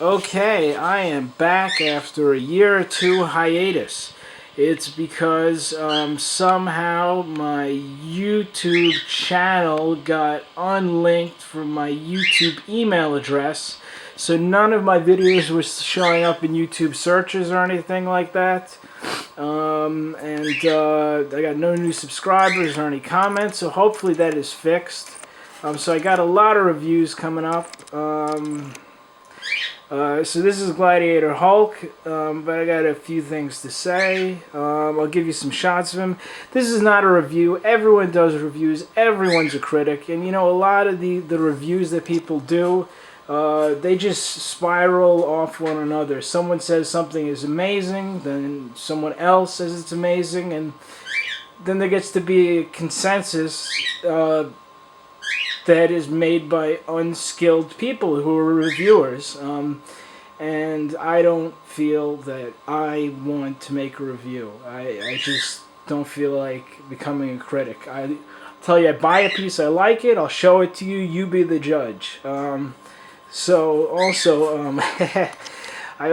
Okay, I am back after a year or two hiatus. It's because somehow my YouTube channel got unlinked from my YouTube email address, so none of my videos were showing up in YouTube searches or anything like that. I got no new subscribers or any comments, so hopefully that is fixed. So I got a lot of reviews coming up. So this is Gladiator Hulk, but I got a few things to say. I'll give you some shots of him. This is not a review. Everyone does reviews. Everyone's a critic. And you know, a lot of the reviews that people do, they just spiral off one another. Someone says something is amazing, then someone else says it's amazing, and then there gets to be a consensus that is made by unskilled people who are reviewers. And I don't feel that I want to make a review. I just don't feel like becoming a critic. I tell you, I buy a piece, I like it, I'll show it to you, you be the judge. So also, I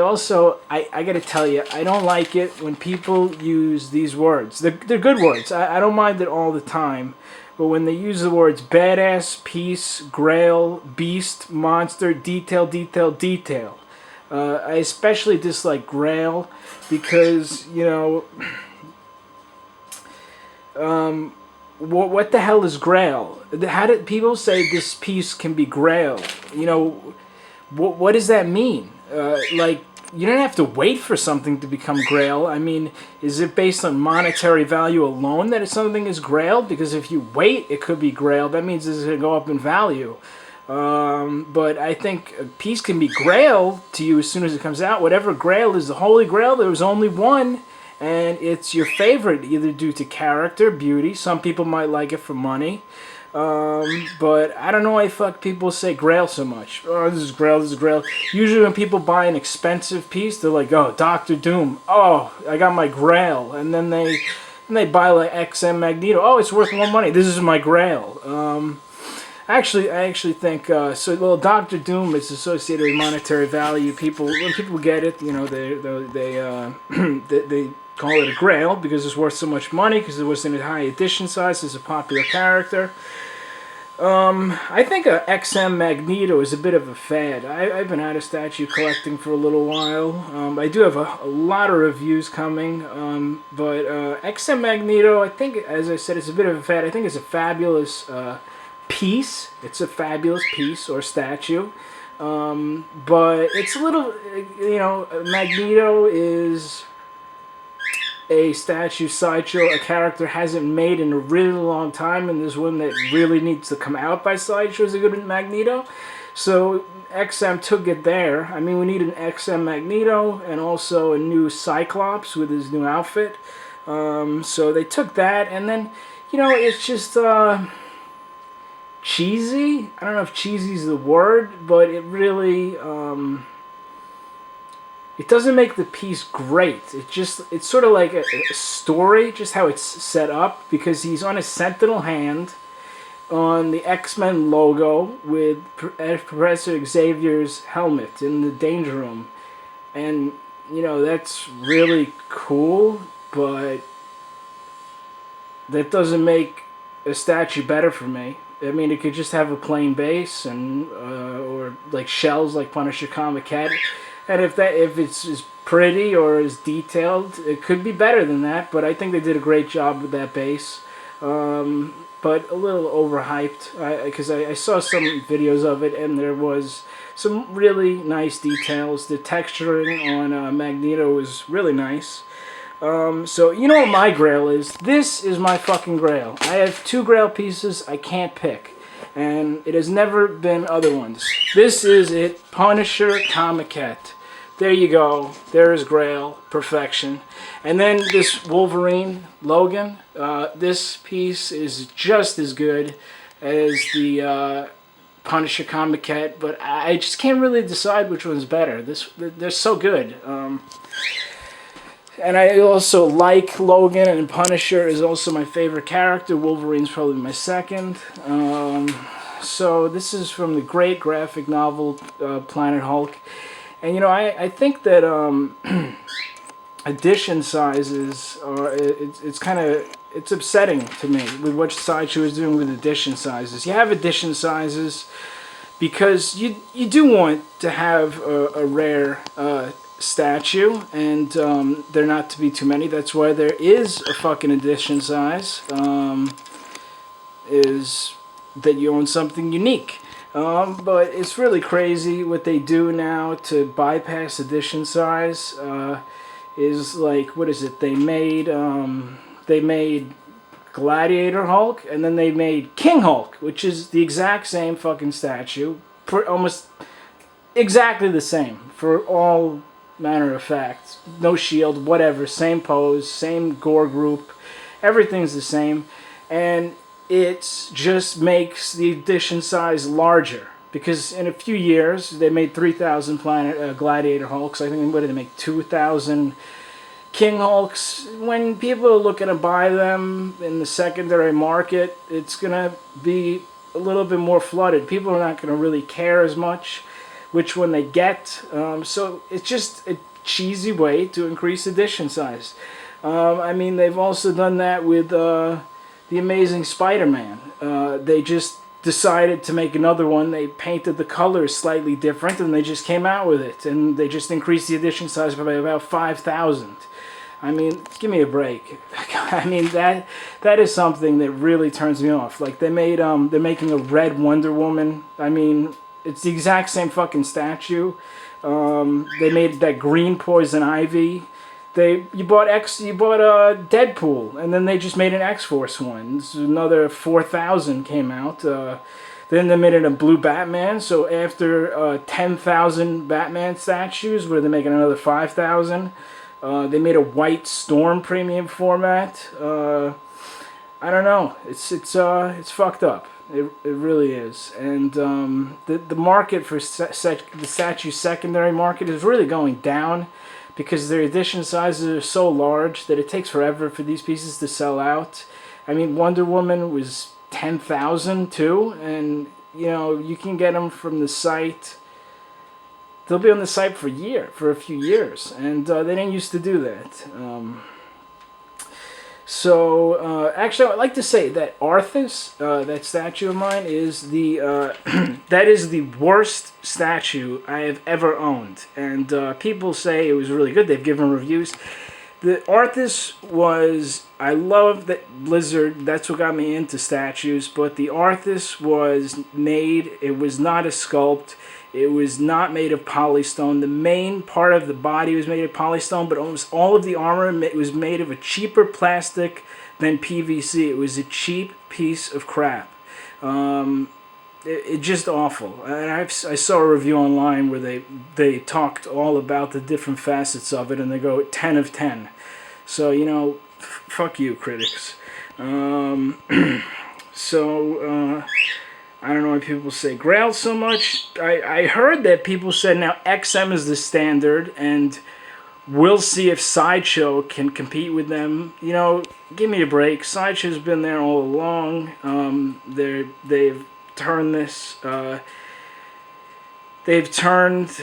gotta tell you, I don't like it when people use these words. They're good words. I don't mind it all the time. But when they use the words badass, piece, grail, beast, monster, detail, detail, detail. I especially dislike grail because, you know, what the hell is grail? How did people say this piece can be grail? You know, what does that mean? Like, you don't have to wait for something to become grail. I mean, is it based on monetary value alone that something is grail? Because if you wait, it could be grail. That means it's going to go up in value. But I think a piece can be grail to you as soon as it comes out. Whatever grail is the holy grail, there was only one. And it's your favorite, either due to character, beauty. Some people might like it for money. But I don't know why people say grail so much. Oh, this is grail, this is grail. Usually when people buy an expensive piece, they're like, oh, Dr. Doom. Oh, I got my grail. And then they buy like XM Magneto. Oh, it's worth more money. This is my grail. I actually think, well, Dr. Doom is associated with monetary value. When people get it, you know, they call it a grail because it's worth so much money, because it was in a high edition size, it's a popular character. I think a XM Magneto is a bit of a fad. I've been out of statue collecting for a little while. I do have a lot of reviews coming, but XM Magneto, I think, as I said, it's a bit of a fad. I think it's a fabulous piece. It's a fabulous piece or statue. But it's a little, you know, Magneto is a statue sideshow a character hasn't made in a really long time, and there's one that really needs to come out by sideshow is a good Magneto. So XM took it there. I mean, we need an XM Magneto and also a new Cyclops with his new outfit. So they took that, and then, you know, it's just cheesy. I don't know if cheesy is the word, but it really it doesn't make the piece great. It's sort of like a story, just how it's set up, because he's on a sentinel hand on the X-Men logo with Professor Xavier's helmet in the danger room. And, you know, that's really cool, but that doesn't make a statue better for me. I mean, it could just have a plain base and or like shells like Punisher Comic Cat. And if it's as pretty or as detailed, it could be better than that. But I think they did a great job with that base. But a little overhyped, because I saw some videos of it, and there was some really nice details. The texturing on Magneto was really nice. So you know what my grail is? This is my fucking grail. I have 2 grail pieces I can't pick, and it has never been other ones. This is it, Punisher Comic Cat. There you go. There is grail, perfection. And then this Wolverine, Logan. This piece is just as good as the Punisher Comic Cat, but I just can't really decide which one's better. They're so good. And I also like Logan, and Punisher is also my favorite character. Wolverine's probably my second. So this is from the great graphic novel Planet Hulk. And I think that edition sizes are it's kind of it's upsetting to me with what Sideshow is doing with edition sizes. You have edition sizes because you do want to have a rare statue, and they're not to be too many. That's why there is a fucking edition size. Is that you own something unique. But it's really crazy what they do now to bypass edition size. Is like, what is it? They made Gladiator Hulk, and then they made King Hulk, which is the exact same fucking statue, almost exactly the same for all manner of fact. No shield, whatever, same pose, same gore group, everything's the same, and it just makes the edition size larger. Because in a few years, they made 3,000 Gladiator Hulks. I think, what did they make? 2,000 King Hulks. When people are looking to buy them in the secondary market, it's going to be a little bit more flooded. People are not going to really care as much which one they get. So it's just a cheesy way to increase edition size. I mean, they've also done that with The Amazing Spider-Man. They just decided to make another one. They painted the colors slightly different, and they just came out with it. And they just increased the edition size by about 5,000. I mean, give me a break. I mean, that is something that really turns me off. Like, they're making a red Wonder Woman. I mean, it's the exact same fucking statue. They made that green Poison Ivy. You bought Deadpool, and then they just made an X-Force one. This is another 4,000 came out. Then they made it a blue Batman. So after 10,000 Batman statues, where they're making another 5,000. They made a white Storm premium format. I don't know. It's fucked up. It really is. And the market for the statue secondary market is really going down, because their edition sizes are so large that it takes forever for these pieces to sell out. I mean, Wonder Woman was 10,000 too, and you can get them from the site. They'll be on the site for a few years, and they didn't used to do that. Actually, I'd like to say that Arthas, that statue of mine, is that is the worst statue I have ever owned. And people say it was really good. They've given reviews. The Arthas I love that Blizzard. That's what got me into statues. But the Arthas was made. It was not a sculpt. It was not made of polystone. The main part of the body was made of polystone, but almost all of the armor was made of a cheaper plastic than PVC. It was a cheap piece of crap. It's just awful. And I saw a review online where they talked all about the different facets of it, and they go 10 of 10. So, fuck you, critics. I don't know why people say Grail so much. I heard that people said now XM is the standard, and we'll see if Sideshow can compete with them. Give me a break. Sideshow's been there all along. They've turned this. They've turned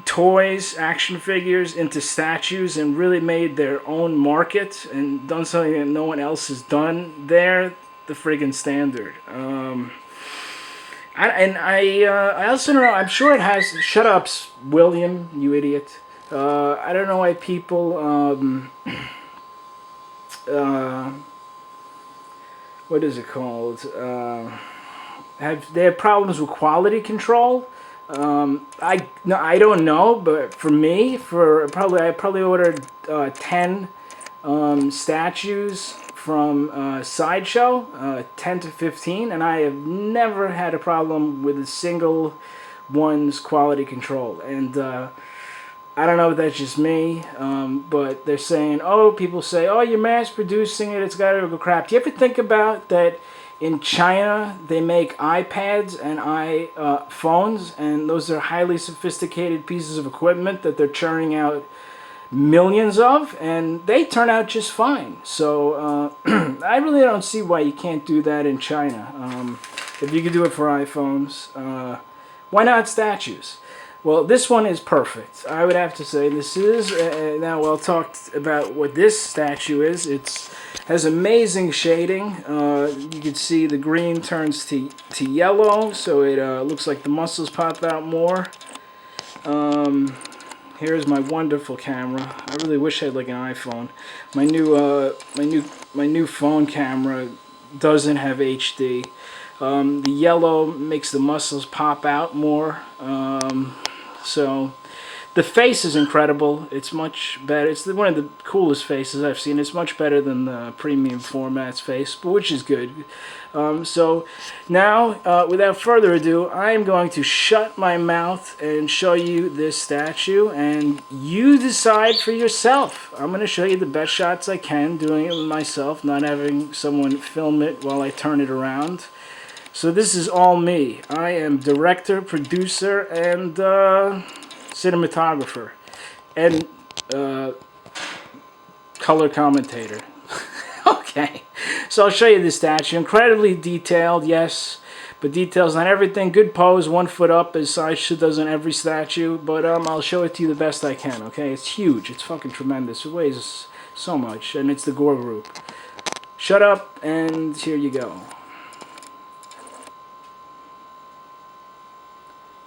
toys, action figures into statues, and really made their own market and done something that no one else has done. They're the friggin' standard. I also don't know. I'm sure it has. Shut up, William, you idiot. I don't know why people. What is it called? They have problems with quality control. I don't know, but for me, I probably ordered 10 statues from Sideshow, 10 to 15, and I have never had a problem with a single one's quality control. And I don't know if that's just me, but they're saying, people say, you're mass producing it, it's got to go crap. Do you ever think about that? In China, they make iPads and iPhones, and those are highly sophisticated pieces of equipment that they're churning out millions of, and they turn out just fine. So I really don't see why you can't do that in China. If you could do it for iPhones, why not statues? Well, this one is perfect. I would have to say this is. Now, I'll talk about what this statue is. It has amazing shading. You can see the green turns to yellow, so it looks like the muscles pop out more. Here's my wonderful camera. I really wish I had like an iPhone. My new phone camera doesn't have HD. The yellow makes the muscles pop out more. So the face is incredible. It's much better. It's one of the coolest faces I've seen. It's much better than the premium format's face, but which is good. So now, without further ado, I am going to shut my mouth and show you this statue, and you decide for yourself. I'm going to show you the best shots I can, doing it with myself, not having someone film it while I turn it around. So this is all me. I am director, producer, and cinematographer, and color commentator. Okay, so I'll show you this statue. Incredibly detailed, yes, but details on everything. Good pose, 1 foot up, as SideShow does on every statue. But I'll show it to you the best I can. Okay, it's huge. It's fucking tremendous. It weighs so much, and it's the Gore Group. Shut up, and here you go.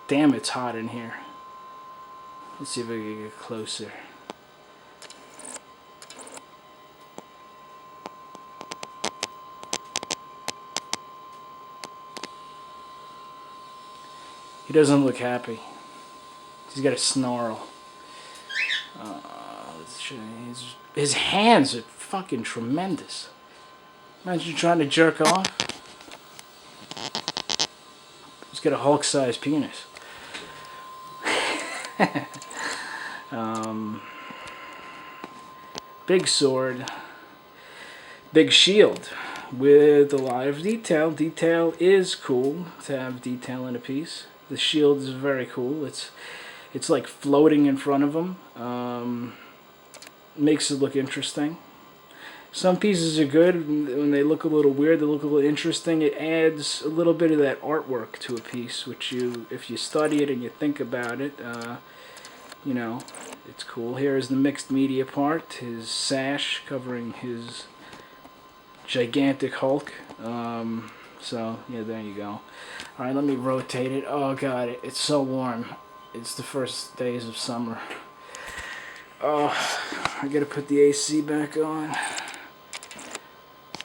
Damn, it's hot in here. Let's see if I can get closer. He doesn't look happy. He's got a snarl. Let's show you. His hands are fucking tremendous. Imagine trying to jerk off. He's got a Hulk-sized penis. Big sword, big shield with a lot of detail. Detail is cool to have detail in a piece. The shield is very cool. It's like floating in front of him. Makes it look interesting. Some pieces are good when they look a little weird. They look a little interesting. It adds a little bit of that artwork to a piece, which if you study it and you think about it, you know, it's cool. Here is the mixed media part. His sash covering his gigantic Hulk. So yeah, there you go. All right, let me rotate it. Oh god, it's so warm. It's the first days of summer. Oh, I gotta put the AC back on.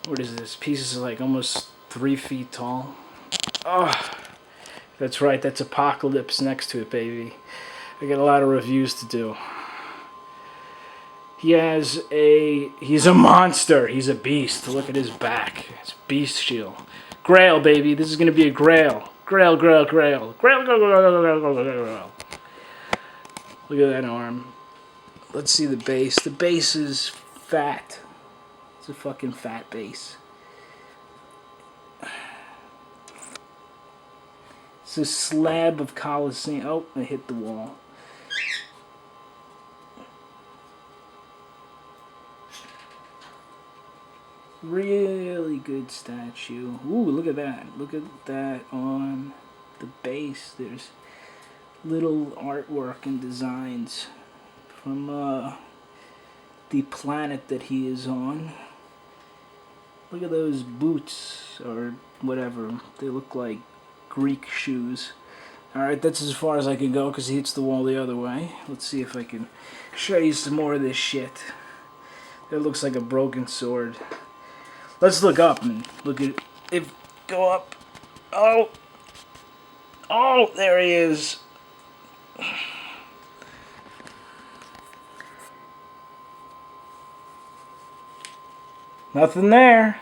What is this? Piece is like almost 3 feet tall. Oh, that's right. That's Apocalypse next to it, baby. I got a lot of reviews to do. He's a monster. He's a beast. Look at his back. It's beast shield. Grail, baby. This is gonna be a grail. Grail, grail, grail. Grail, grail, grail, grail, grail, grail, grail. Look at that arm. Let's see the base. The base is fat. It's a fucking fat base. It's a slab of Colosseum. Oh, I hit the wall. Really good statue. Ooh, look at that. Look at that on the base. There's little artwork and designs from the planet that he is on. Look at those boots, or whatever. They look like Greek shoes. Alright, that's as far as I can go because he hits the wall the other way. Let's see if I can show you some more of this shit. That looks like a broken sword. Let's look up and look at it. Go up. Oh! Oh, there he is. Nothing there.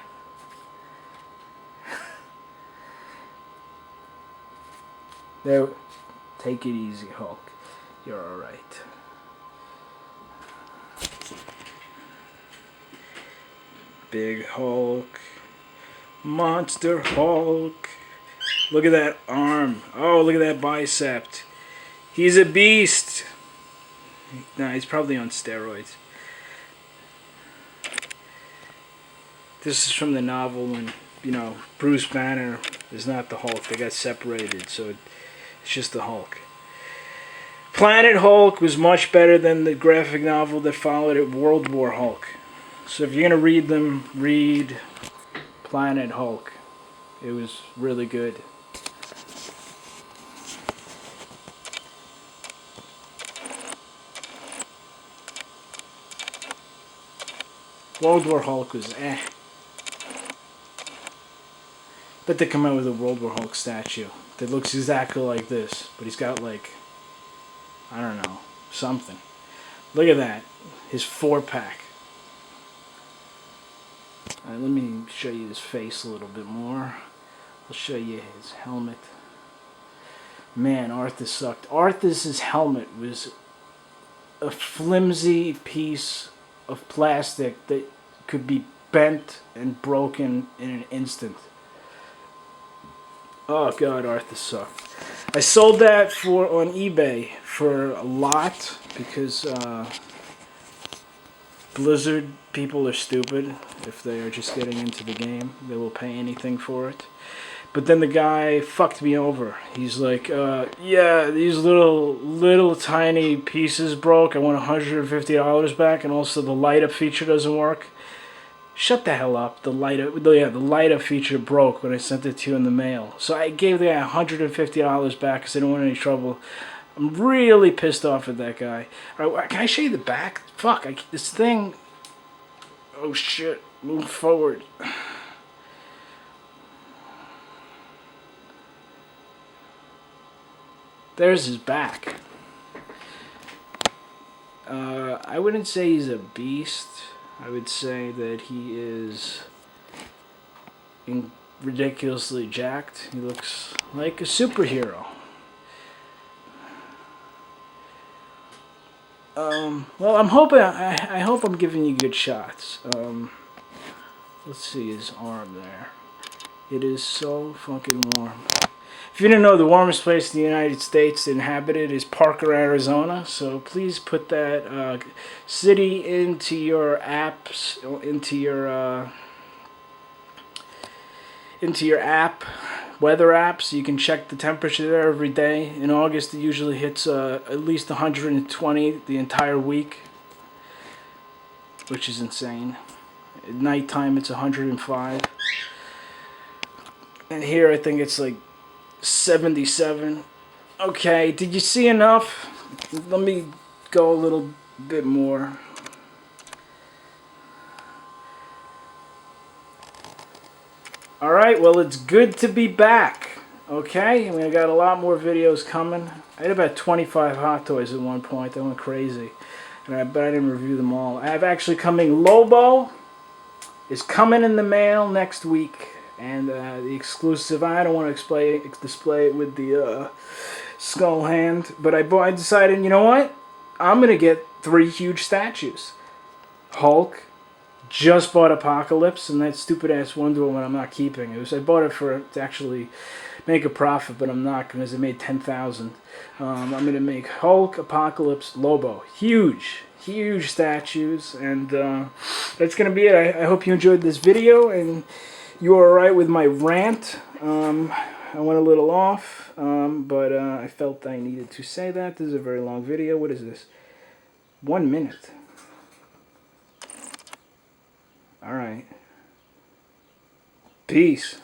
There. Take it easy, Hulk. You're alright. Big Hulk. Monster Hulk. Look at that arm. Oh, look at that bicep. He's a beast. Nah, he's probably on steroids. This is from the novel when, you know, Bruce Banner is not the Hulk. They got separated, so it's just the Hulk. Planet Hulk was much better than the graphic novel that followed it, World War Hulk. So if you're going to read them, read Planet Hulk. It was really good. World War Hulk was But they come out with a World War Hulk statue that looks exactly like this, but he's got like, I don't know, something. Look at that. His 4-pack. Alright, let me show you his face a little bit more. I'll show you his helmet. Man, Arthas sucked. Arthas' helmet was a flimsy piece of plastic that could be bent and broken in an instant. Oh god, Arthas sucked. I sold that on eBay for a lot because Blizzard people are stupid. If they are just getting into the game, they will pay anything for it. But then the guy fucked me over. He's like, yeah, these little tiny pieces broke. I want $150 back, and also the light up feature doesn't work. Shut the hell up. The light up feature broke when I sent it to you in the mail. So I gave the guy $150 back because I didn't want any trouble. I'm really pissed off at that guy. All right, can I show you the back? Fuck, this thing. Oh shit, move forward. There's his back. I wouldn't say he's a beast. I would say that he is ridiculously jacked. He looks like a superhero. Well, I'm hoping. I hope I'm giving you good shots. Let's see his arm there. It is so fucking warm. If you didn't know, the warmest place in the United States inhabited is Parker, Arizona. So please put that city into your apps, into your app, weather apps. You can check the temperature there every day. In August, it usually hits at least 120 the entire week, which is insane. At nighttime, it's 105. And here, I think it's like 77. Okay, did you see enough? Let me go a little bit more. Alright, well, it's good to be back. Okay, I got a lot more videos coming. I had about 25 Hot Toys at one point. I went crazy. But I didn't review them all. I have actually coming Lobo is coming in the mail next week. And the exclusive, I don't want to display it with the skull hand. But I decided, you know what? I'm going to get 3 huge statues. Hulk. Just bought Apocalypse, and that stupid-ass Wonder Woman I'm not keeping. I bought it to actually make a profit, but I'm not because it made $10,000. I'm going to make Hulk, Apocalypse, Lobo. Huge statues, and that's going to be it. I hope you enjoyed this video, and you are alright with my rant. I went a little off, but I felt I needed to say that. This is a very long video. What is this? 1 minute. Alright. Peace.